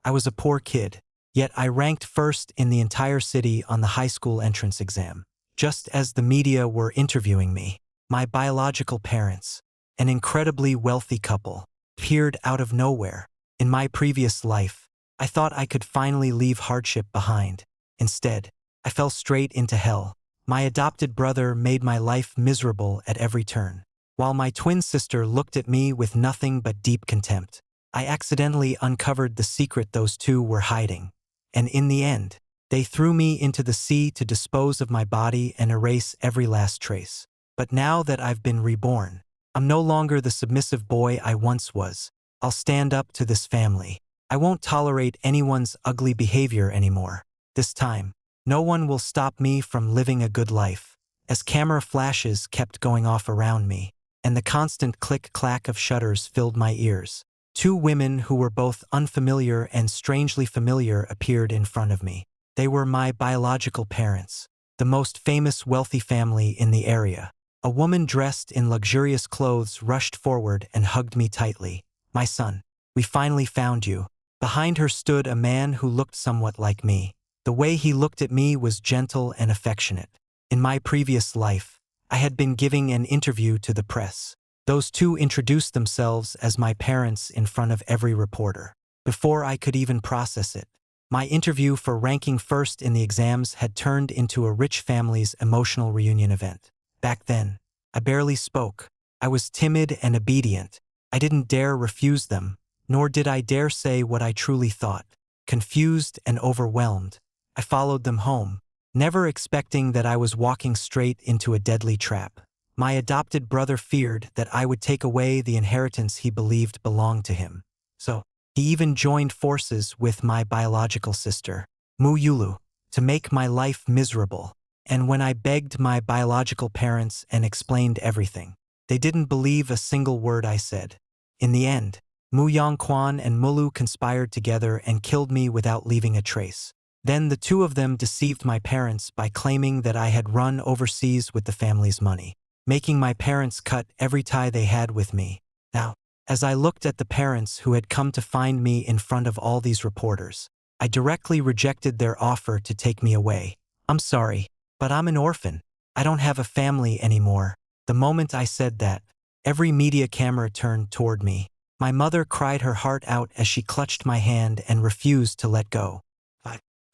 I was a poor kid, yet I ranked first in the entire city on the high school entrance exam. Just as the media were interviewing me, my biological parents, an incredibly wealthy couple, appeared out of nowhere. In my previous life, I thought I could finally leave hardship behind. Instead, I fell straight into hell. My adopted brother made my life miserable at every turn, while my twin sister looked at me with nothing but deep contempt. I accidentally uncovered the secret those two were hiding, and in the end, they threw me into the sea to dispose of my body and erase every last trace. But now that I've been reborn, I'm no longer the submissive boy I once was. I'll stand up to this family. I won't tolerate anyone's ugly behavior anymore. This time, no one will stop me from living a good life. As camera flashes kept going off around me, and the constant click-clack of shutters filled my ears, two women who were both unfamiliar and strangely familiar appeared in front of me. They were my biological parents, the most famous wealthy family in the area. A woman dressed in luxurious clothes rushed forward and hugged me tightly. "My son, we finally found you." Behind her stood a man who looked somewhat like me. The way he looked at me was gentle and affectionate. In my previous life, I had been giving an interview to the press. Those two introduced themselves as my parents in front of every reporter. Before I could even process it, my interview for ranking first in the exams had turned into a rich family's emotional reunion event. Back then, I barely spoke. I was timid and obedient. I didn't dare refuse them, nor did I dare say what I truly thought. Confused and overwhelmed, I followed them home, never expecting that I was walking straight into a deadly trap. My adopted brother feared that I would take away the inheritance he believed belonged to him. So, he even joined forces with my biological sister, Mu Yulu, to make my life miserable. And when I begged my biological parents and explained everything, they didn't believe a single word I said. In the end, Mu Yongquan and Mulu conspired together and killed me without leaving a trace. Then the two of them deceived my parents by claiming that I had run overseas with the family's money, making my parents cut every tie they had with me. Now, as I looked at the parents who had come to find me in front of all these reporters, I directly rejected their offer to take me away. "I'm sorry, but I'm an orphan. I don't have a family anymore." The moment I said that, every media camera turned toward me. My mother cried her heart out as she clutched my hand and refused to let go.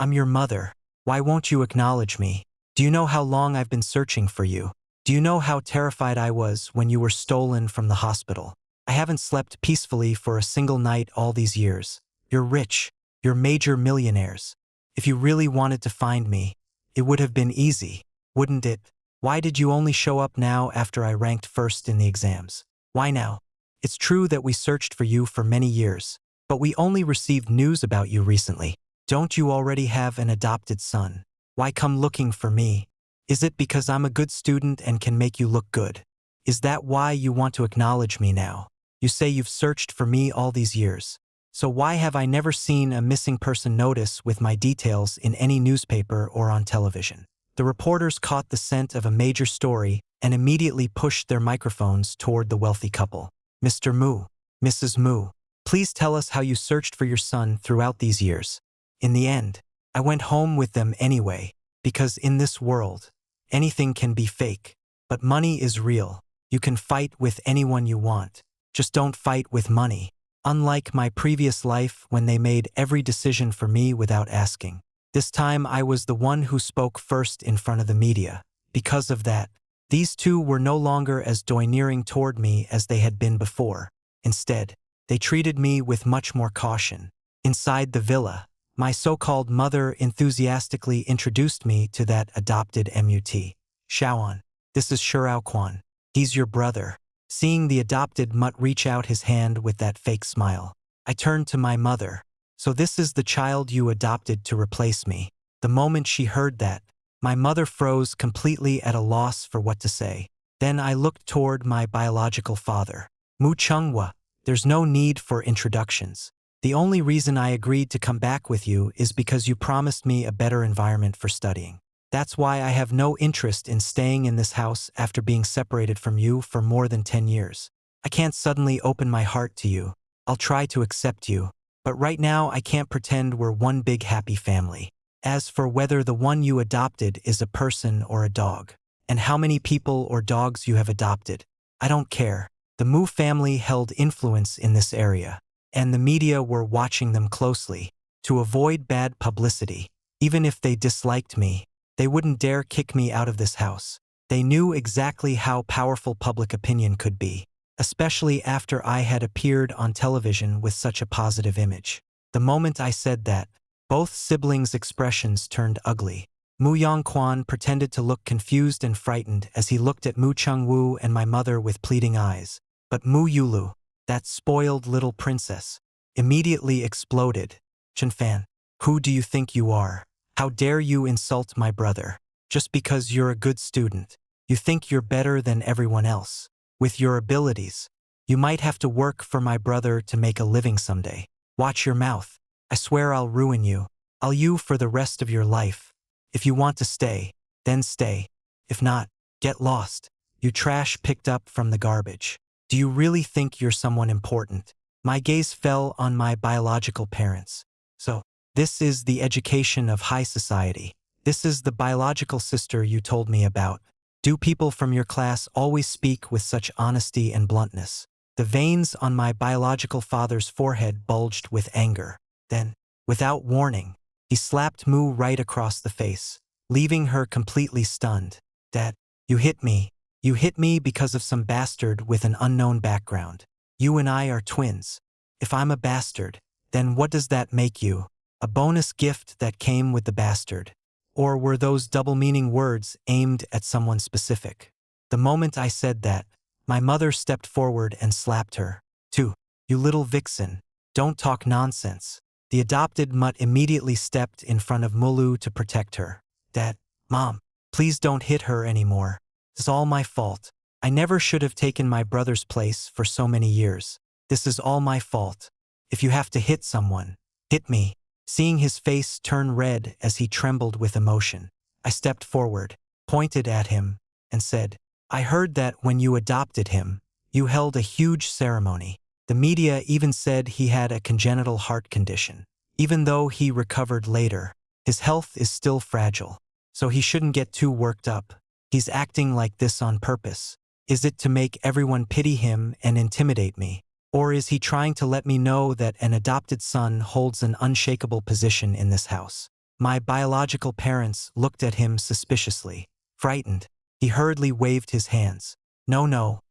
"I'm your mother. Why won't you acknowledge me? Do you know how long I've been searching for you? Do you know how terrified I was when you were stolen from the hospital? I haven't slept peacefully for a single night all these years. You're rich. You're major millionaires. If you really wanted to find me, it would have been easy, wouldn't it? Why did you only show up now after I ranked first in the exams? Why now? It's true that we searched for you for many years, but we only received news about you recently. Don't you already have an adopted son? Why come looking for me? Is it because I'm a good student and can make you look good? Is that why you want to acknowledge me now? You say you've searched for me all these years. So why have I never seen a missing person notice with my details in any newspaper or on television?" The reporters caught the scent of a major story and immediately pushed their microphones toward the wealthy couple. "Mr. Mu, Mrs. Mu, please tell us how you searched for your son throughout these years." In the end, I went home with them anyway, because in this world, anything can be fake, but money is real. You can fight with anyone you want. Just don't fight with money. Unlike my previous life when they made every decision for me without asking. This time I was the one who spoke first in front of the media. Because of that, these two were no longer as domineering toward me as they had been before. Instead, they treated me with much more caution. Inside the villa, my so-called mother enthusiastically introduced me to that adopted MUT. "Shaoan, this is Shiraoquan. He's your brother." Seeing the adopted mutt reach out his hand with that fake smile, I turned to my mother. "So this is the child you adopted to replace me." The moment she heard that, my mother froze completely at a loss for what to say. Then I looked toward my biological father. "Mu Chunghwa, there's no need for introductions. The only reason I agreed to come back with you is because you promised me a better environment for studying. That's why I have no interest in staying in this house after being separated from you for more than 10 years. I can't suddenly open my heart to you. I'll try to accept you, But right now I can't pretend we're one big happy family. As for whether the one you adopted is a person or a dog, and how many people or dogs you have adopted, I don't care. The Mu family held influence in this area, and the media were watching them closely. To avoid bad publicity, even if they disliked me, they wouldn't dare kick me out of this house. They knew exactly how powerful public opinion could be, especially after I had appeared on television with such a positive image. The moment I said that, both siblings' expressions turned ugly. Mu Yongquan pretended to look confused and frightened as he looked at Mu Chengwu and my mother with pleading eyes. But Mu Yulu, that spoiled little princess, immediately exploded. Chenfan, who do you think you are? How dare you insult my brother? Just because you're a good student, you think you're better than everyone else. With your abilities, you might have to work for my brother to make a living someday. Watch your mouth. I swear I'll ruin you. I'll you for the rest of your life. If you want to stay, then stay. If not, get lost. You trash picked up from the garbage. Do you really think you're someone important? My gaze fell on my biological parents. So, this is the education of high society. This is the biological sister you told me about. Do people from your class always speak with such honesty and bluntness? The veins on my biological father's forehead bulged with anger. Then, without warning, he slapped Mu right across the face, leaving her completely stunned. Dad, you hit me. You hit me because of some bastard with an unknown background. You and I are twins. If I'm a bastard, then what does that make you? A bonus gift that came with the bastard? Or were those double-meaning words aimed at someone specific? The moment I said that, my mother stepped forward and slapped her. "Two, you little vixen, don't talk nonsense." The adopted mutt immediately stepped in front of Mulu to protect her. "Dad, Mom, please don't hit her anymore. It's all my fault. I never should have taken my brother's place for so many years. This is all my fault. If you have to hit someone, hit me." Seeing his face turn red as he trembled with emotion, I stepped forward, pointed at him, and said, "I heard that when you adopted him, you held a huge ceremony. The media even said he had a congenital heart condition. Even though he recovered later, his health is still fragile, so he shouldn't get too worked up. He's acting like this on purpose. Is it to make everyone pity him and intimidate me? Or is he trying to let me know that an adopted son holds an unshakable position in this house?" My biological parents looked at him suspiciously. Frightened, he hurriedly waved his hands. "No, no.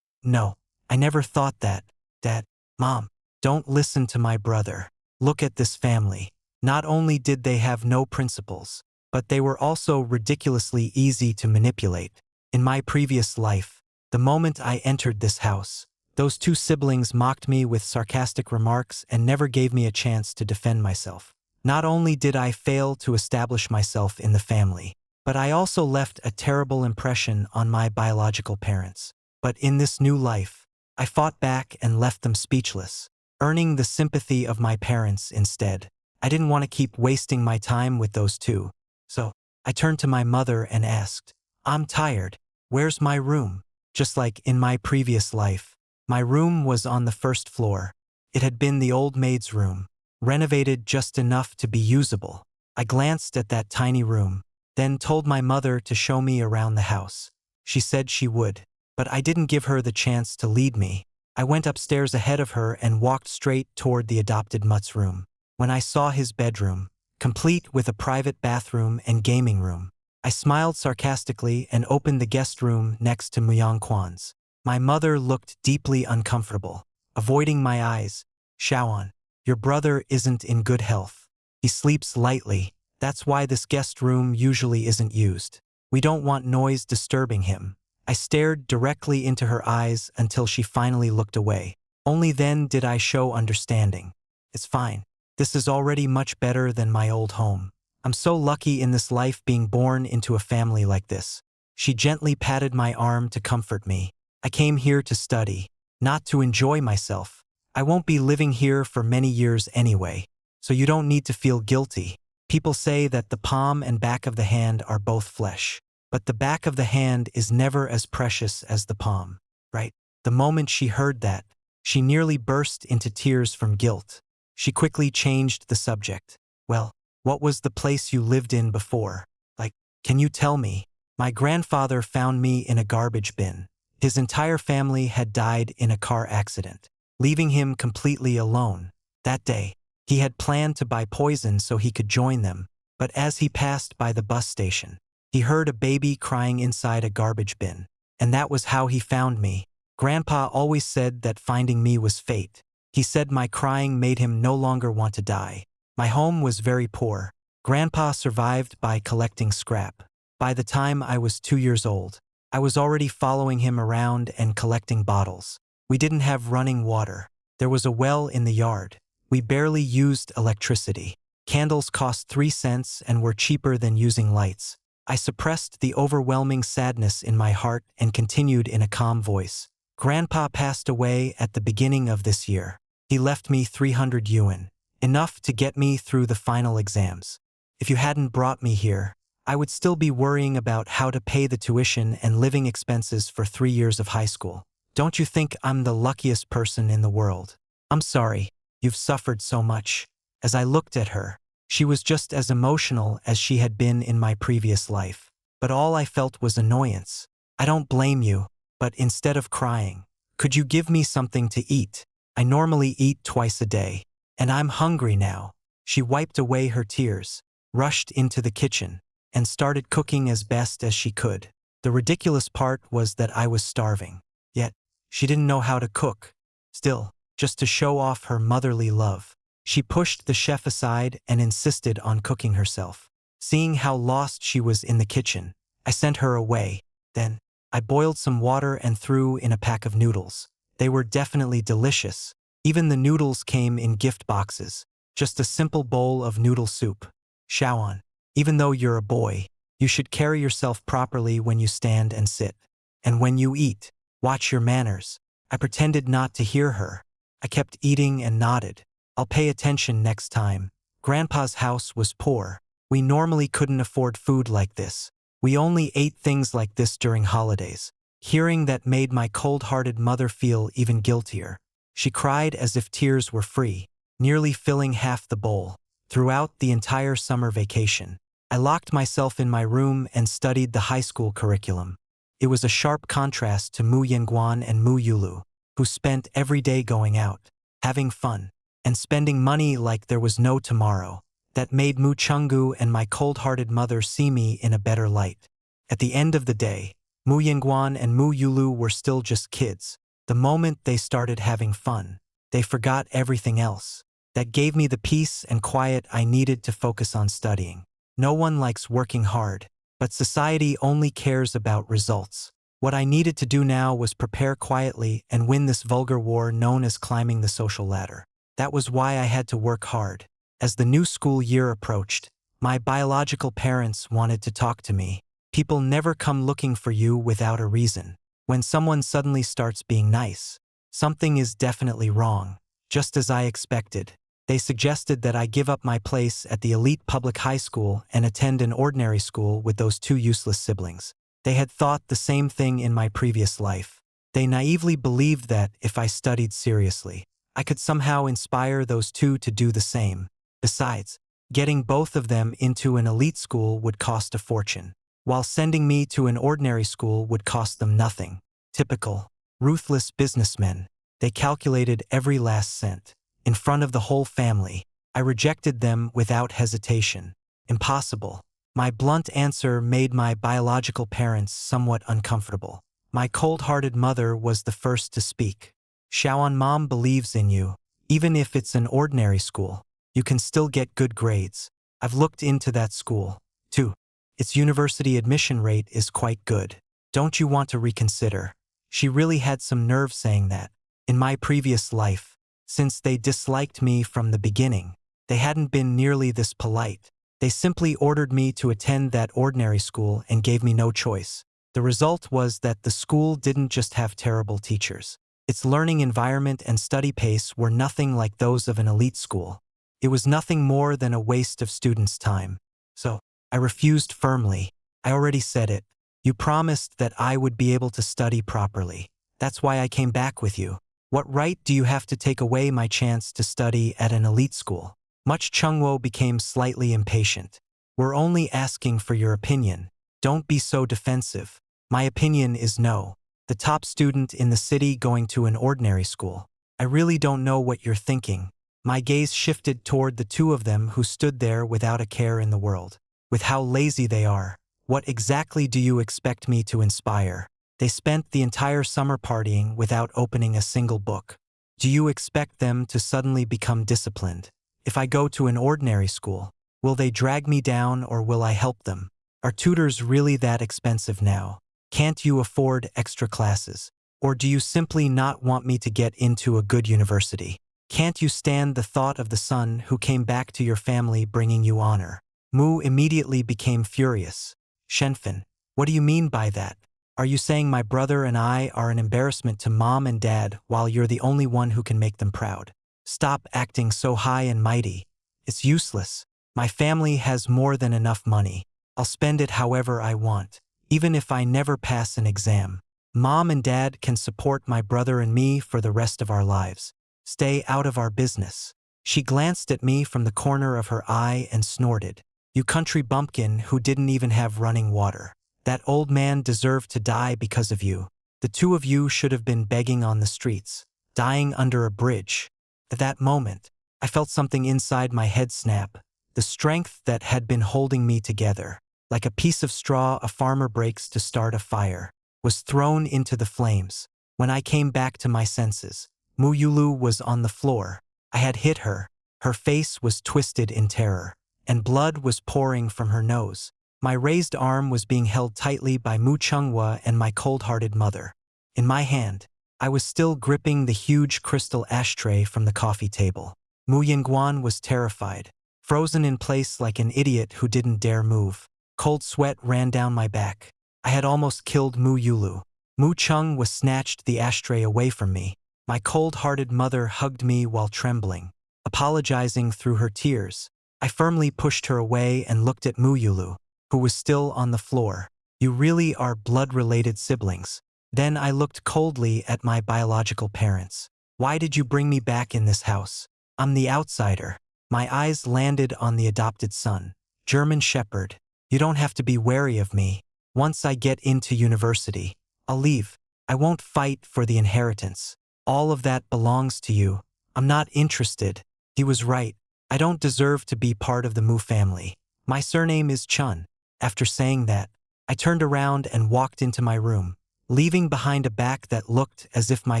No, I never thought that. Dad, Mom, don't listen to my brother. Look at this family. Not only did they have no principles, but they were also ridiculously easy to manipulate. In my previous life, the moment I entered this house, those two siblings mocked me with sarcastic remarks and never gave me a chance to defend myself. Not only did I fail to establish myself in the family, but I also left a terrible impression on my biological parents. But in this new life, I fought back and left them speechless, earning the sympathy of my parents instead. I didn't want to keep wasting my time with those two. So, I turned to my mother and asked, "I'm tired. Where's my room?" Just like in my previous life, my room was on the first floor. It had been the old maid's room, renovated just enough to be usable. I glanced at that tiny room, then told my mother to show me around the house. She said she would, but I didn't give her the chance to lead me. I went upstairs ahead of her and walked straight toward the adopted mutt's room. When I saw his bedroom, complete with a private bathroom and gaming room, I smiled sarcastically and opened the guest room next to Muyang Kwan's. My mother looked deeply uncomfortable, avoiding my eyes. "Shaoan, your brother isn't in good health. He sleeps lightly. That's why this guest room usually isn't used. We don't want noise disturbing him." I stared directly into her eyes until she finally looked away. Only then did I show understanding. "It's fine. This is already much better than my old home. I'm so lucky in this life being born into a family like this." She gently patted my arm to comfort me. "I came here to study, not to enjoy myself. I won't be living here for many years anyway, so you don't need to feel guilty. People say that the palm and back of the hand are both flesh, but the back of the hand is never as precious as the palm, right?" The moment she heard that, she nearly burst into tears from guilt. She quickly changed the subject. Well, what was the place you lived in before? Like, can you tell me? My grandfather found me in a garbage bin. His entire family had died in a car accident, leaving him completely alone. That day, he had planned to buy poison so he could join them, but as he passed by the bus station, he heard a baby crying inside a garbage bin, and that was how he found me. Grandpa always said that finding me was fate. He said my crying made him no longer want to die. My home was very poor. Grandpa survived by collecting scrap. By the time I was 2 years old, I was already following him around and collecting bottles. We didn't have running water. There was a well in the yard. We barely used electricity. Candles cost 3 cents and were cheaper than using lights. I suppressed the overwhelming sadness in my heart and continued in a calm voice. Grandpa passed away at the beginning of this year. He left me 300 yuan, enough to get me through the final exams. If you hadn't brought me here, I would still be worrying about how to pay the tuition and living expenses for 3 years of high school. Don't you think I'm the luckiest person in the world? I'm sorry, you've suffered so much. As I looked at her, she was just as emotional as she had been in my previous life. But all I felt was annoyance. I don't blame you, but instead of crying, could you give me something to eat? I normally eat twice a day, and I'm hungry now. She wiped away her tears, rushed into the kitchen, and started cooking as best as she could. The ridiculous part was that I was starving. Yet, she didn't know how to cook. Still, just to show off her motherly love, she pushed the chef aside and insisted on cooking herself. Seeing how lost she was in the kitchen, I sent her away. Then, I boiled some water and threw in a pack of noodles. They were definitely delicious. Even the noodles came in gift boxes. Just a simple bowl of noodle soup. Shawan, even though you're a boy, you should carry yourself properly when you stand and sit. And when you eat, watch your manners. I pretended not to hear her. I kept eating and nodded. I'll pay attention next time. Grandpa's house was poor. We normally couldn't afford food like this. We only ate things like this during holidays. Hearing that made my cold-hearted mother feel even guiltier. She cried as if tears were free, nearly filling half the bowl. Throughout the entire summer vacation, I locked myself in my room and studied the high school curriculum. It was a sharp contrast to Mu Yingguan and Mu Yulu, who spent every day going out, having fun, and spending money like there was no tomorrow. That made Mu Chenggu and my cold-hearted mother see me in a better light. At the end of the day, Mu Yingguan and Mu Yulu were still just kids. The moment they started having fun, they forgot everything else. That gave me the peace and quiet I needed to focus on studying. No one likes working hard, but society only cares about results. What I needed to do now was prepare quietly and win this vulgar war known as climbing the social ladder. That was why I had to work hard. As the new school year approached, my biological parents wanted to talk to me. People never come looking for you without a reason. When someone suddenly starts being nice, something is definitely wrong. Just as I expected, they suggested that I give up my place at the elite public high school and attend an ordinary school with those two useless siblings. They had thought the same thing in my previous life. They naively believed that if I studied seriously, I could somehow inspire those two to do the same. Besides, getting both of them into an elite school would cost a fortune, while sending me to an ordinary school would cost them nothing. Typical, ruthless businessmen. They calculated every last cent. In front of the whole family, I rejected them without hesitation. Impossible. My blunt answer made my biological parents somewhat uncomfortable. My cold-hearted mother was the first to speak. Shawan, Mom believes in you. Even if it's an ordinary school, you can still get good grades. I've looked into that school, too. Its university admission rate is quite good. Don't you want to reconsider? She really had some nerve saying that. In my previous life, since they disliked me from the beginning, they hadn't been nearly this polite. They simply ordered me to attend that ordinary school and gave me no choice. The result was that the school didn't just have terrible teachers. Its learning environment and study pace were nothing like those of an elite school. It was nothing more than a waste of students' time. So, I refused firmly. I already said it. You promised that I would be able to study properly. That's why I came back with you. What right do you have to take away my chance to study at an elite school? Much Chungwo became slightly impatient. We're only asking for your opinion. Don't be so defensive. My opinion is no. The top student in the city going to an ordinary school. I really don't know what you're thinking. My gaze shifted toward the two of them who stood there without a care in the world. With how lazy they are. What exactly do you expect me to inspire? They spent the entire summer partying without opening a single book. Do you expect them to suddenly become disciplined? If I go to an ordinary school, will they drag me down or will I help them? Are tutors really that expensive now? Can't you afford extra classes? Or do you simply not want me to get into a good university? Can't you stand the thought of the son who came back to your family bringing you honor? Mu immediately became furious. Shenfen, what do you mean by that? Are you saying my brother and I are an embarrassment to mom and dad while you're the only one who can make them proud? Stop acting so high and mighty. It's useless. My family has more than enough money. I'll spend it however I want, even if I never pass an exam. Mom and dad can support my brother and me for the rest of our lives. Stay out of our business. She glanced at me from the corner of her eye and snorted. You country bumpkin who didn't even have running water. That old man deserved to die because of you. The two of you should have been begging on the streets, dying under a bridge. At that moment, I felt something inside my head snap. The strength that had been holding me together, like a piece of straw a farmer breaks to start a fire, was thrown into the flames. When I came back to my senses, Mu Yulu was on the floor. I had hit her. Her face was twisted in terror, and blood was pouring from her nose. My raised arm was being held tightly by Mu Chunghwa and my cold-hearted mother. In my hand, I was still gripping the huge crystal ashtray from the coffee table. Mu Yingguan was terrified, frozen in place like an idiot who didn't dare move. Cold sweat ran down my back. I had almost killed Mu Yulu. Mu Chung was snatched the ashtray away from me. My cold-hearted mother hugged me while trembling, apologizing through her tears. I firmly pushed her away and looked at Mu Yulu, who was still on the floor. You really are blood-related siblings. Then I looked coldly at my biological parents. Why did you bring me back in this house? I'm the outsider. My eyes landed on the adopted son, German Shepherd. You don't have to be wary of me. Once I get into university, I'll leave. I won't fight for the inheritance. All of that belongs to you. I'm not interested. He was right. I don't deserve to be part of the Mu family. My surname is Chun. After saying that, I turned around and walked into my room, leaving behind a back that looked as if my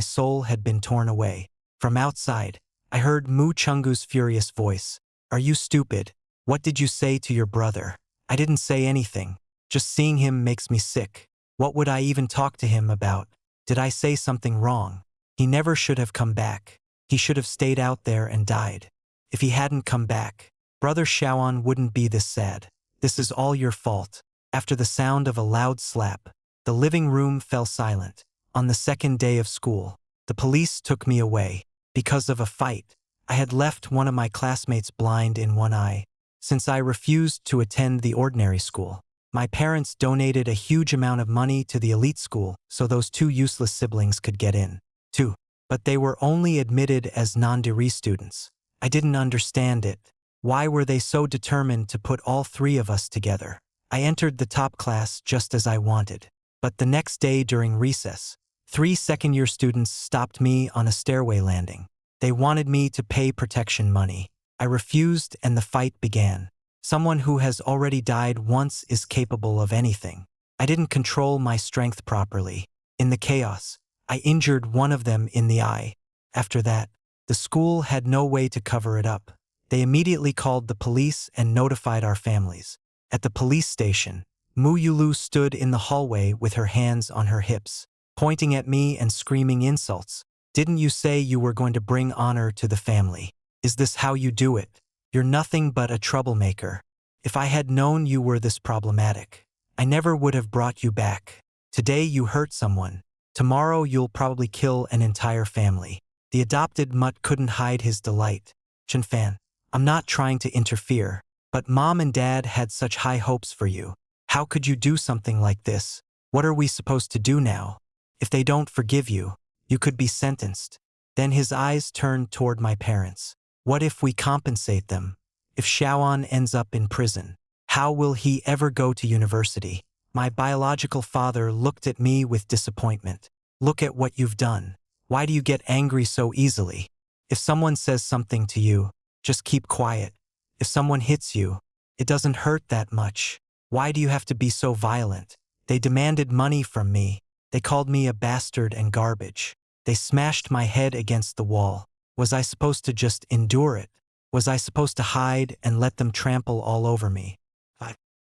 soul had been torn away. From outside, I heard Mu Chungu's furious voice. Are you stupid? What did you say to your brother? I didn't say anything. Just seeing him makes me sick. What would I even talk to him about? Did I say something wrong? He never should have come back. He should have stayed out there and died. If he hadn't come back, Brother Shaoan wouldn't be this sad. This is all your fault. After the sound of a loud slap, the living room fell silent. On the second day of school, the police took me away. Because of a fight, I had left one of my classmates blind in one eye. Since I refused to attend the ordinary school, my parents donated a huge amount of money to the elite school so those two useless siblings could get in, too. But they were only admitted as non-degree students. I didn't understand it. Why were they so determined to put all three of us together? I entered the top class just as I wanted. But the next day during recess, 3 second-year students stopped me on a stairway landing. They wanted me to pay protection money. I refused and the fight began. Someone who has already died once is capable of anything. I didn't control my strength properly. In the chaos, I injured one of them in the eye. After that, the school had no way to cover it up. They immediately called the police and notified our families. At the police station, Mu Yulu stood in the hallway with her hands on her hips, pointing at me and screaming insults. Didn't you say you were going to bring honor to the family? Is this how you do it? You're nothing but a troublemaker. If I had known you were this problematic, I never would have brought you back. Today you hurt someone. Tomorrow you'll probably kill an entire family. The adopted mutt couldn't hide his delight. Chenfan, I'm not trying to interfere, but Mom and Dad had such high hopes for you. How could you do something like this? What are we supposed to do now? If they don't forgive you, you could be sentenced. Then his eyes turned toward my parents. What if we compensate them? If Xiaoan ends up in prison, how will he ever go to university? My biological father looked at me with disappointment. Look at what you've done. Why do you get angry so easily? If someone says something to you, just keep quiet. If someone hits you, it doesn't hurt that much. Why do you have to be so violent? They demanded money from me. They called me a bastard and garbage. They smashed my head against the wall. Was I supposed to just endure it? Was I supposed to hide and let them trample all over me?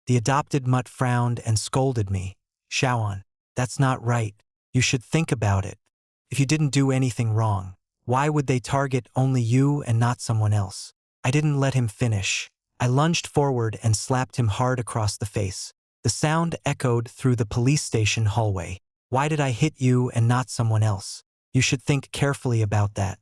The adopted mutt frowned and scolded me. Xiaoan, that's not right. You should think about it. If you didn't do anything wrong, why would they target only you and not someone else? I didn't let him finish. I lunged forward and slapped him hard across the face. The sound echoed through the police station hallway. Why did I hit you and not someone else? You should think carefully about that.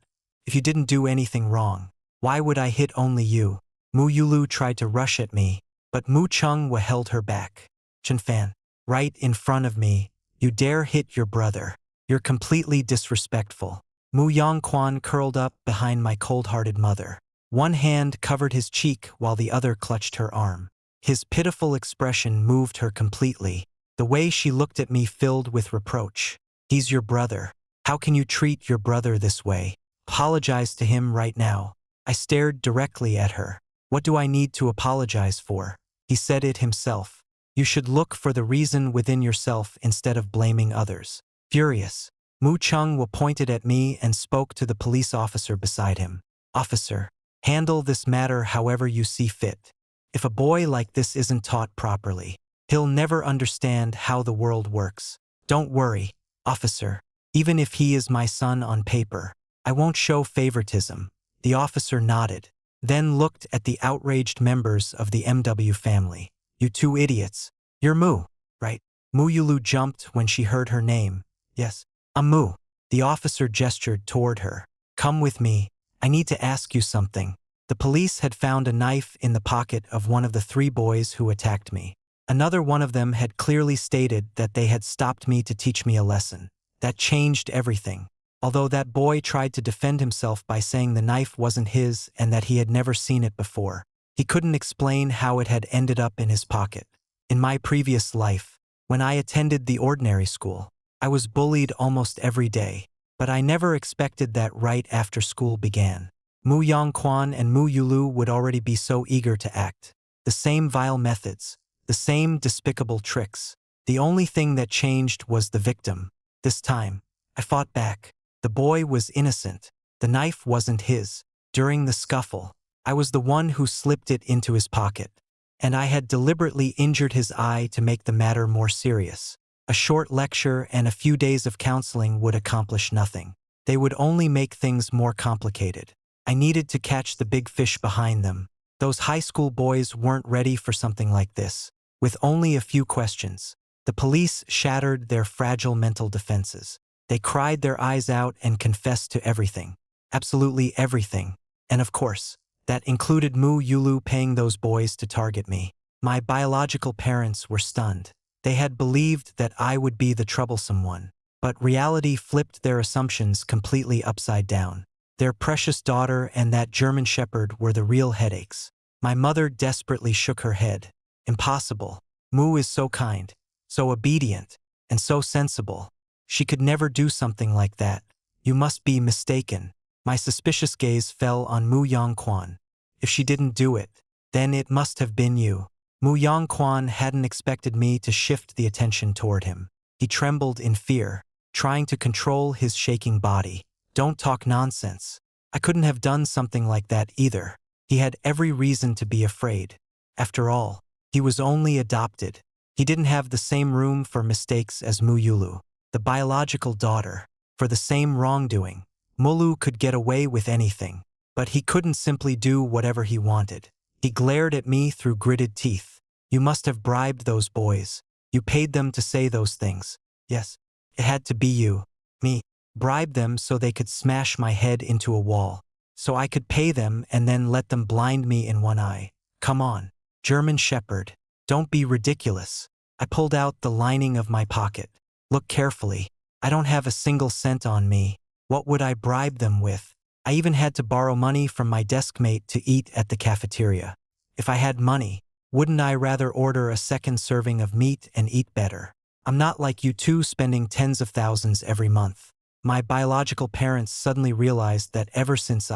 If you didn't do anything wrong, why would I hit only you? Mu Yulu tried to rush at me, but Mu Chengwa held her back. Chenfan, right in front of me, you dare hit your brother. You're completely disrespectful. Mu Yongquan curled up behind my cold-hearted mother. One hand covered his cheek while the other clutched her arm. His pitiful expression moved her completely. The way she looked at me filled with reproach. He's your brother. How can you treat your brother this way? Apologize to him right now. I stared directly at her. What do I need to apologize for? He said it himself. You should look for the reason within yourself instead of blaming others. Furious, Mu Chengwa pointed at me and spoke to the police officer beside him. Officer, handle this matter however you see fit. If a boy like this isn't taught properly, he'll never understand how the world works. Don't worry, officer. Even if he is my son on paper, I won't show favoritism. The officer nodded, then looked at the outraged members of the MW family. You two idiots. You're Mu, right? Mu Yulu jumped when she heard her name. Yes, I'm Mu. The officer gestured toward her. Come with me. I need to ask you something. The police had found a knife in the pocket of one of the 3 boys who attacked me. Another one of them had clearly stated that they had stopped me to teach me a lesson. That changed everything. Although that boy tried to defend himself by saying the knife wasn't his and that he had never seen it before, he couldn't explain how it had ended up in his pocket. In my previous life, when I attended the ordinary school, I was bullied almost every day, but I never expected that right after school began. Mu Yongquan and Mu Yulu would already be so eager to act. The same vile methods, the same despicable tricks. The only thing that changed was the victim. This time, I fought back. The boy was innocent. The knife wasn't his. During the scuffle, I was the one who slipped it into his pocket, and I had deliberately injured his eye to make the matter more serious. A short lecture and a few days of counseling would accomplish nothing. They would only make things more complicated. I needed to catch the big fish behind them. Those high school boys weren't ready for something like this. With only a few questions, the police shattered their fragile mental defenses. They cried their eyes out and confessed to everything. Absolutely everything. And of course, that included Mu Yulu paying those boys to target me. My biological parents were stunned. They had believed that I would be the troublesome one. But reality flipped their assumptions completely upside down. Their precious daughter and that German shepherd were the real headaches. My mother desperately shook her head. Impossible. Mu is so kind, so obedient, and so sensible. She could never do something like that. You must be mistaken. My suspicious gaze fell on Mu Yongquan. If she didn't do it, then it must have been you. Mu Yongquan hadn't expected me to shift the attention toward him. He trembled in fear, trying to control his shaking body. Don't talk nonsense. I couldn't have done something like that either. He had every reason to be afraid. After all, he was only adopted. He didn't have the same room for mistakes as Mu Yulu, the biological daughter. For the same wrongdoing, Mulu could get away with anything, but he couldn't simply do whatever he wanted. He glared at me through gritted teeth. You must have bribed those boys. You paid them to say those things. Yes, it had to be you. Me. Bribe them so they could smash my head into a wall. So I could pay them and then let them blind me in one eye. Come on, German shepherd. Don't be ridiculous. I pulled out the lining of my pocket. Look carefully. I don't have a single cent on me. What would I bribe them with? I even had to borrow money from my deskmate to eat at the cafeteria. If I had money, wouldn't I rather order a second serving of meat and eat better? I'm not like you two spending tens of thousands every month. My biological parents suddenly realized that ever since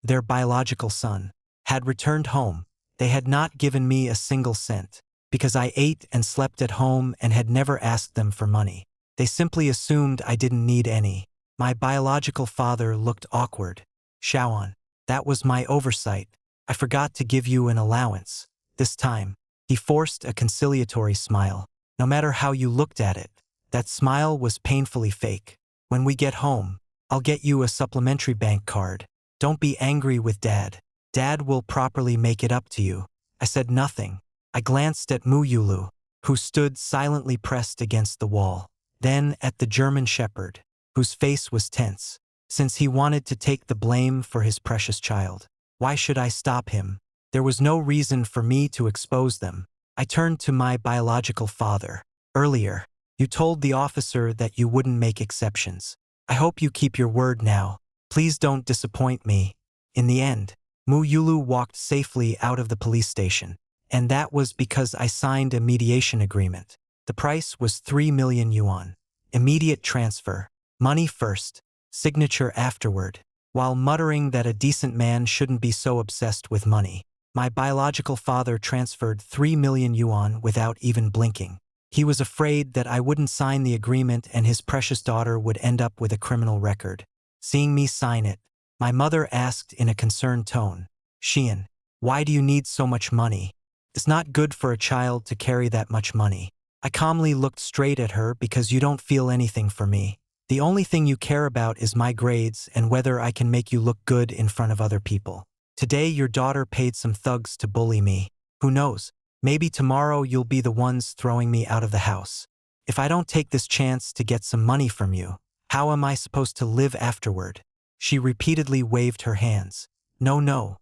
their biological son, had returned home, they had not given me a single cent, because I ate and slept at home and had never asked them for money. They simply assumed I didn't need any. My biological father looked awkward. Shawan, that was my oversight. I forgot to give you an allowance. This time, he forced a conciliatory smile. No matter how you looked at it, that smile was painfully fake. When we get home, I'll get you a supplementary bank card. Don't be angry with Dad. Dad will properly make it up to you. I said nothing. I glanced at Muyulu, who stood silently pressed against the wall. Then at the German shepherd, whose face was tense, since he wanted to take the blame for his precious child. Why should I stop him? There was no reason for me to expose them. I turned to my biological father. Earlier, you told the officer that you wouldn't make exceptions. I hope you keep your word now. Please don't disappoint me. In the end, Muyulu walked safely out of the police station, and that was because I signed a mediation agreement. The price was 3 million yuan. Immediate transfer. Money first, signature afterward. While muttering that a decent man shouldn't be so obsessed with money, my biological father transferred 3 million yuan without even blinking. He was afraid that I wouldn't sign the agreement and his precious daughter would end up with a criminal record. Seeing me sign it, my mother asked in a concerned tone, "Xian, why do you need so much money? It's not good for a child to carry that much money." I calmly looked straight at her. "Because you don't feel anything for me. The only thing you care about is my grades and whether I can make you look good in front of other people. Today your daughter paid some thugs to bully me. Who knows, maybe tomorrow you'll be the ones throwing me out of the house. If I don't take this chance to get some money from you, how am I supposed to live afterward?" She repeatedly waved her hands. No,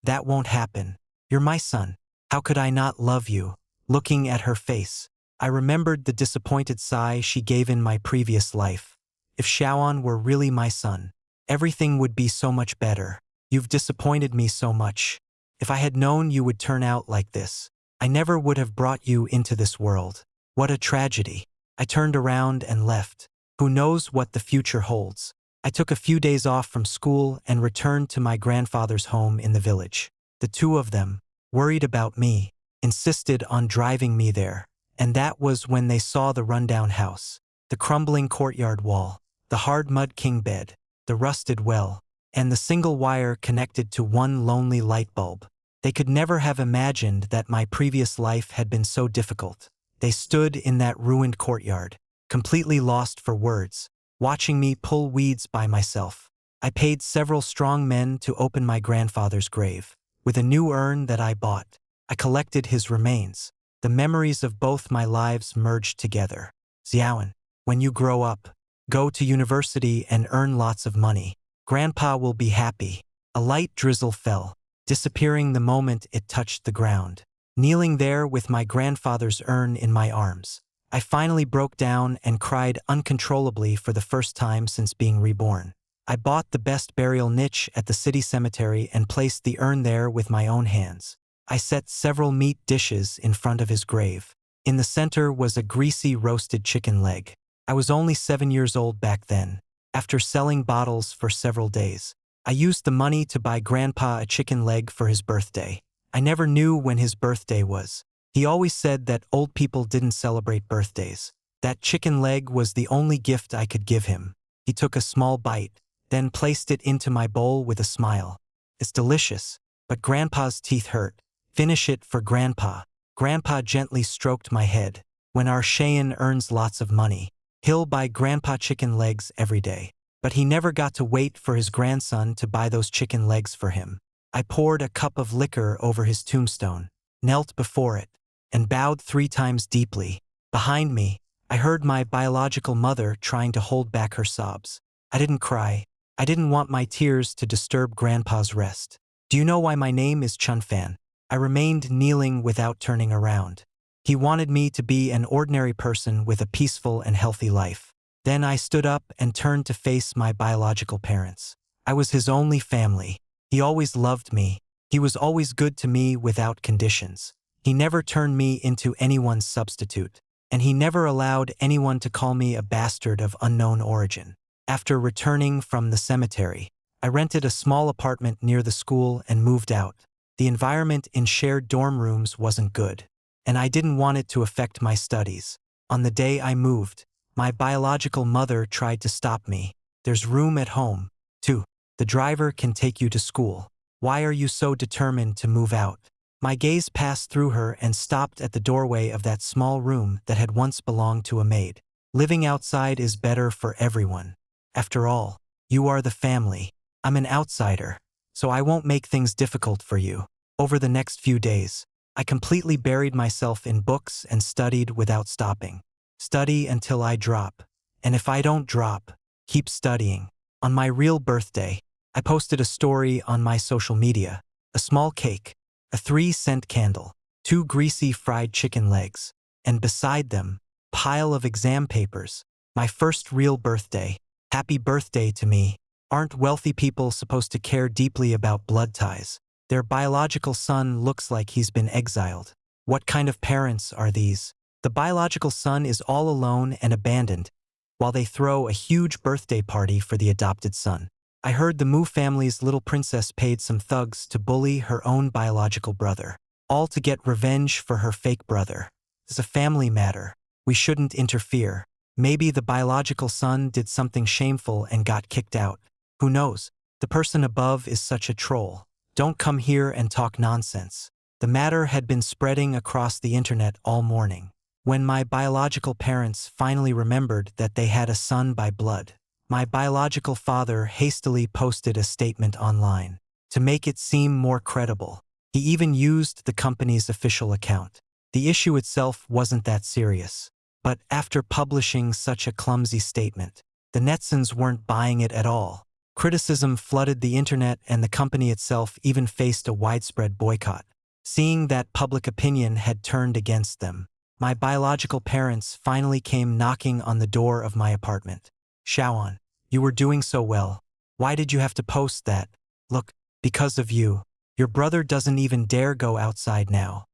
that won't happen. You're my son. How could I not love you?" Looking at her face, I remembered the disappointed sigh she gave in my previous life. If Shawan were really my son, everything would be so much better. You've disappointed me so much. If I had known you would turn out like this, I never would have brought you into this world. What a tragedy. I turned around and left. Who knows what the future holds? I took a few days off from school and returned to my grandfather's home in the village. The two of them, worried about me, insisted on driving me there. And that was when they saw the rundown house, the crumbling courtyard wall, the hard mud king bed, the rusted well, and the single wire connected to one lonely light bulb. They could never have imagined that my previous life had been so difficult. They stood in that ruined courtyard, completely lost for words, watching me pull weeds by myself. I paid several strong men to open my grandfather's grave. With a new urn that I bought, I collected his remains. The memories of both my lives merged together. Xiaoan, when you grow up, go to university and earn lots of money. Grandpa will be happy. A light drizzle fell, disappearing the moment it touched the ground. Kneeling there with my grandfather's urn in my arms, I finally broke down and cried uncontrollably for the first time since being reborn. I bought the best burial niche at the city cemetery and placed the urn there with my own hands. I set several meat dishes in front of his grave. In the center was a greasy roasted chicken leg. I was only 7 years old back then. After selling bottles for several days, I used the money to buy Grandpa a chicken leg for his birthday. I never knew when his birthday was. He always said that old people didn't celebrate birthdays. That chicken leg was the only gift I could give him. He took a small bite, then placed it into my bowl with a smile. "It's delicious, but Grandpa's teeth hurt. Finish it for Grandpa." Grandpa gently stroked my head. "When our Cheyenne earns lots of money, he'll buy Grandpa chicken legs every day." But he never got to wait for his grandson to buy those chicken legs for him. I poured a cup of liquor over his tombstone, knelt before it, and bowed 3 times deeply. Behind me, I heard my biological mother trying to hold back her sobs. I didn't cry. I didn't want my tears to disturb Grandpa's rest. "Do you know why my name is Chunfan?" I remained kneeling without turning around. He wanted me to be an ordinary person with a peaceful and healthy life. Then I stood up and turned to face my biological parents. I was his only family. He always loved me. He was always good to me without conditions. He never turned me into anyone's substitute, and he never allowed anyone to call me a bastard of unknown origin. After returning from the cemetery, I rented a small apartment near the school and moved out. The environment in shared dorm rooms wasn't good, and I didn't want it to affect my studies. On the day I moved, my biological mother tried to stop me. There's room at home, too. The driver can take you to school. Why are you so determined to move out? My gaze passed through her and stopped at the doorway of that small room that had once belonged to a maid. Living outside is better for everyone. After all, you are the family. I'm an outsider, so I won't make things difficult for you. Over the next few days, I completely buried myself in books and studied without stopping. Study until I drop. And if I don't drop, keep studying. On my real birthday, I posted a story on my social media. A small cake, a 3-cent candle, 2 greasy fried chicken legs, and beside them, pile of exam papers. My first real birthday. Happy birthday to me. Aren't wealthy people supposed to care deeply about blood ties? Their biological son looks like he's been exiled. What kind of parents are these? The biological son is all alone and abandoned, while they throw a huge birthday party for the adopted son. I heard the Mu family's little princess paid some thugs to bully her own biological brother, all to get revenge for her fake brother. It's a family matter. We shouldn't interfere. Maybe the biological son did something shameful and got kicked out. Who knows? The person above is such a troll. Don't come here and talk nonsense. The matter had been spreading across the internet all morning. When my biological parents finally remembered that they had a son by blood, my biological father hastily posted a statement online. To make it seem more credible, he even used the company's official account. The issue itself wasn't that serious. But after publishing such a clumsy statement, the netizens weren't buying it at all. Criticism flooded the internet and the company itself even faced a widespread boycott. Seeing that public opinion had turned against them, my biological parents finally came knocking on the door of my apartment. Shawan, you were doing so well. Why did you have to post that? Look, because of you. Your brother doesn't even dare go outside now.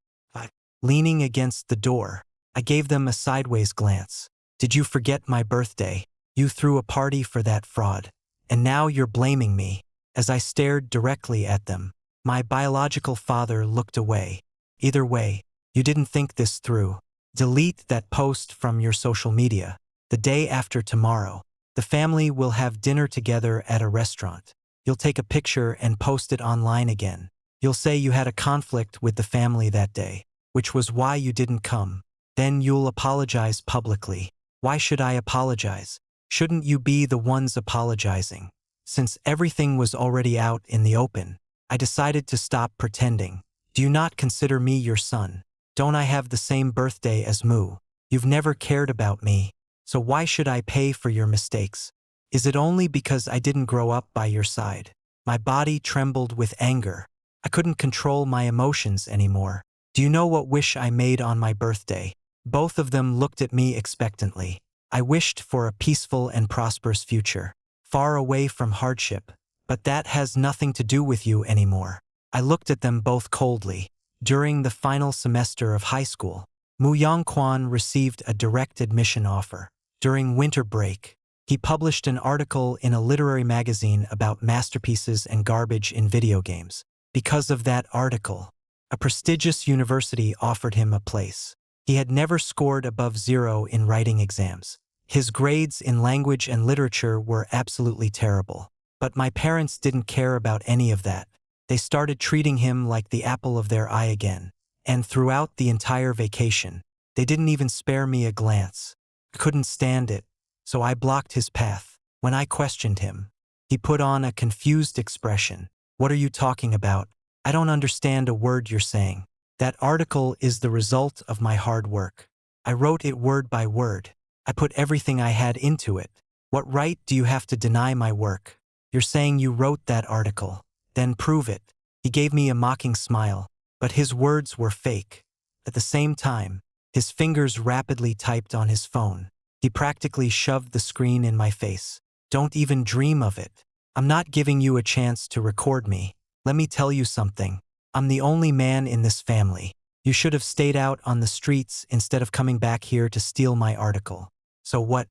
Leaning against the door, I gave them a sideways glance. Did you forget my birthday? You threw a party for that fraud. And now you're blaming me. As I stared directly at them, my biological father looked away. Either way, you didn't think this through. Delete that post from your social media. The day after tomorrow, the family will have dinner together at a restaurant. You'll take a picture and post it online again. You'll say you had a conflict with the family that day, which was why you didn't come. Then you'll apologize publicly. Why should I apologize? Shouldn't you be the ones apologizing? Since everything was already out in the open, I decided to stop pretending. Do you not consider me your son? Don't I have the same birthday as Mu? You've never cared about me, so why should I pay for your mistakes? Is it only because I didn't grow up by your side? My body trembled with anger. I couldn't control my emotions anymore. Do you know what wish I made on my birthday? Both of them looked at me expectantly. I wished for a peaceful and prosperous future, far away from hardship. But that has nothing to do with you anymore. I looked at them both coldly. During the final semester of high school, Mu Yongquan received a direct admission offer. During winter break, he published an article in a literary magazine about masterpieces and garbage in video games. Because of that article, a prestigious university offered him a place. He had never scored above 0 in writing exams. His grades in language and literature were absolutely terrible. But my parents didn't care about any of that. They started treating him like the apple of their eye again. And throughout the entire vacation, they didn't even spare me a glance. I couldn't stand it, so I blocked his path. When I questioned him, he put on a confused expression. What are you talking about? I don't understand a word you're saying. That article is the result of my hard work. I wrote it word by word. I put everything I had into it. What right do you have to deny my work? You're saying you wrote that article. Then prove it. He gave me a mocking smile, but his words were fake. At the same time, his fingers rapidly typed on his phone. He practically shoved the screen in my face. Don't even dream of it. I'm not giving you a chance to record me. Let me tell you something. I'm the only man in this family. You should have stayed out on the streets instead of coming back here to steal my article. So what?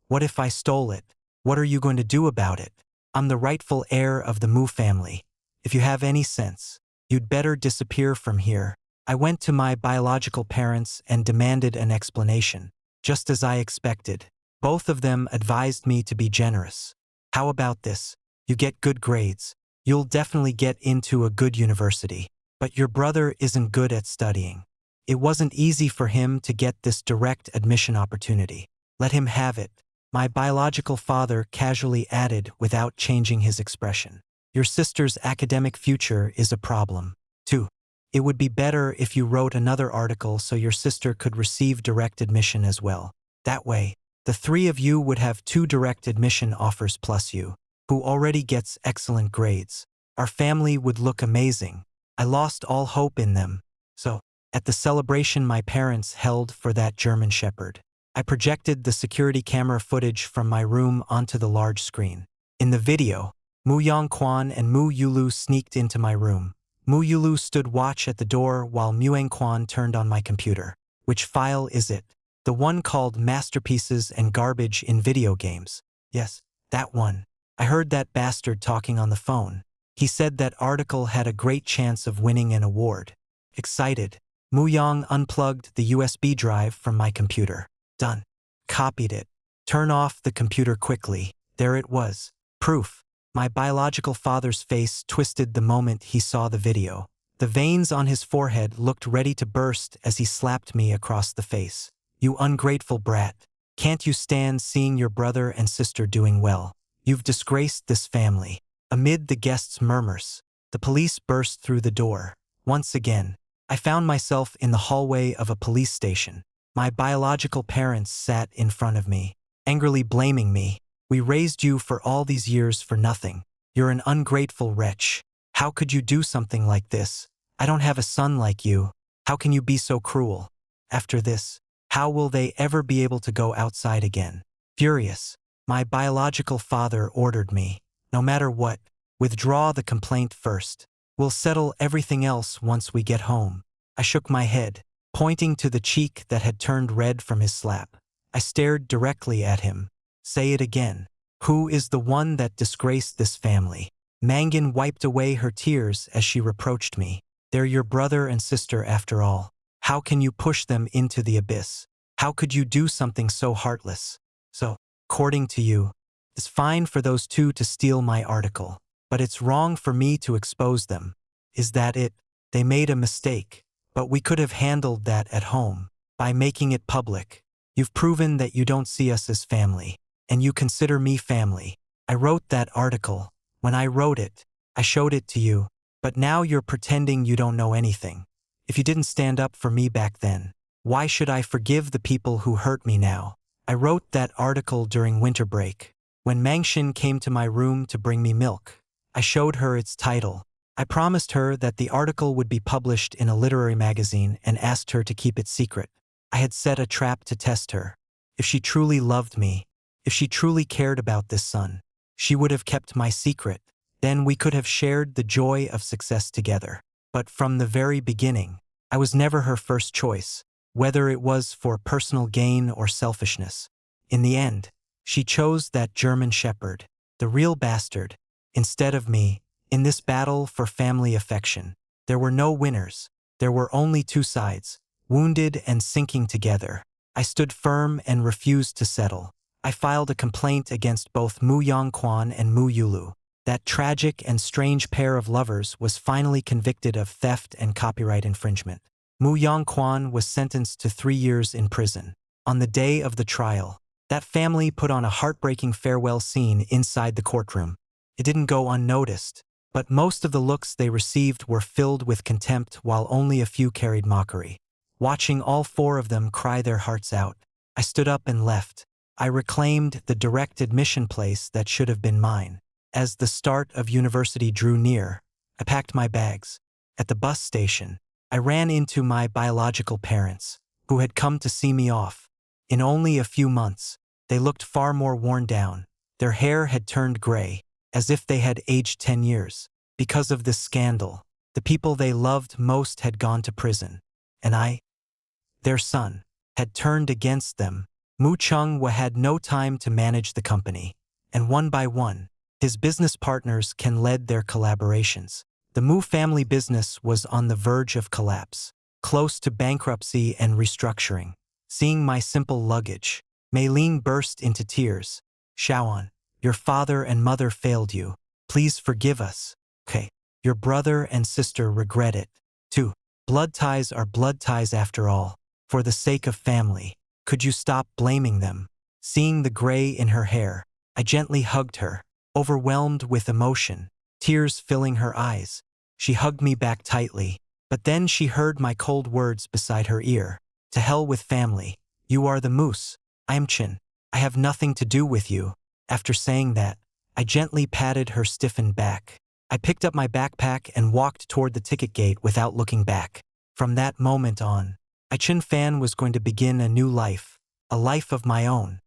What if I stole it? What are you going to do about it? I'm the rightful heir of the Mu family. If you have any sense, you'd better disappear from here. I went to my biological parents and demanded an explanation. Just as I expected. Both of them advised me to be generous. How about this? You get good grades. You'll definitely get into a good university. But your brother isn't good at studying. It wasn't easy for him to get this direct admission opportunity. Let him have it. My biological father casually added without changing his expression. Your sister's academic future is a problem, too. It would be better if you wrote another article so your sister could receive direct admission as well. That way, the three of you would have 2 direct admission offers plus you, who already gets excellent grades. Our family would look amazing. I lost all hope in them. So, at the celebration my parents held for that German Shepherd, I projected the security camera footage from my room onto the large screen. In the video, Mu Yongquan and Mu Yulu sneaked into my room. Mu Yulu stood watch at the door while Mu Yongquan turned on my computer. Which file is it? The one called Masterpieces and Garbage in Video Games. Yes, that one. I heard that bastard talking on the phone. He said that article had a great chance of winning an award. Excited, Mu Yang unplugged the USB drive from my computer. Done. Copied it. Turn off the computer quickly. There it was. Proof. My biological father's face twisted the moment he saw the video. The veins on his forehead looked ready to burst as he slapped me across the face. You ungrateful brat. Can't you stand seeing your brother and sister doing well? You've disgraced this family. Amid the guests' murmurs, the police burst through the door. Once again, I found myself in the hallway of a police station. My biological parents sat in front of me, angrily blaming me. We raised you for all these years for nothing. You're an ungrateful wretch. How could you do something like this? I don't have a son like you. How can you be so cruel? After this, how will they ever be able to go outside again? Furious, my biological father ordered me, no matter what, withdraw the complaint first. We'll settle everything else once we get home. I shook my head, pointing to the cheek that had turned red from his slap. I stared directly at him. Say it again. Who is the one that disgraced this family? Mangin wiped away her tears as she reproached me. They're your brother and sister after all. How can you push them into the abyss? How could you do something so heartless? So, according to you, it's fine for those 2 to steal my article, but it's wrong for me to expose them. Is that it? They made a mistake, but we could have handled that at home, by making it public. You've proven that you don't see us as family, and you consider me family. I wrote that article. When I wrote it, I showed it to you, but now you're pretending you don't know anything. If you didn't stand up for me back then, why should I forgive the people who hurt me now? I wrote that article during winter break. When Mangxin came to my room to bring me milk, I showed her its title. I promised her that the article would be published in a literary magazine and asked her to keep it secret. I had set a trap to test her. If she truly loved me, if she truly cared about this son, she would have kept my secret. Then we could have shared the joy of success together. But from the very beginning, I was never her first choice, whether it was for personal gain or selfishness. In the end, she chose that German Shepherd, the real bastard, instead of me. In this battle for family affection, there were no winners. There were only 2 sides, wounded and sinking together. I stood firm and refused to settle. I filed a complaint against both Mu Yongquan and Mu Yulu. That tragic and strange pair of lovers was finally convicted of theft and copyright infringement. Mu Yongquan was sentenced to 3 years in prison. On the day of the trial, that family put on a heartbreaking farewell scene inside the courtroom. It didn't go unnoticed, but most of the looks they received were filled with contempt while only a few carried mockery. Watching all 4 of them cry their hearts out, I stood up and left. I reclaimed the direct admission place that should have been mine. As the start of university drew near, I packed my bags. At the bus station, I ran into my biological parents, who had come to see me off. In only a few months, they looked far more worn down. Their hair had turned gray, as if they had aged 10 years. Because of this scandal, the people they loved most had gone to prison. And I, their son, had turned against them. Mu Chung had no time to manage the company, and one by one, his business partners led their collaborations. The Mu family business was on the verge of collapse, close to bankruptcy and restructuring. Seeing my simple luggage, Mei Ling burst into tears. Shaoan, your father and mother failed you. Please forgive us. Okay. Your brother and sister regret it, too. Blood ties are blood ties after all. For the sake of family, could you stop blaming them? Seeing the gray in her hair, I gently hugged her, overwhelmed with emotion, tears filling her eyes. She hugged me back tightly, but then she heard my cold words beside her ear. To hell with family. You are the moose. I am Chin. I have nothing to do with you. After saying that, I gently patted her stiffened back. I picked up my backpack and walked toward the ticket gate without looking back. From that moment on, Chin Fan was going to begin a new life, a life of my own.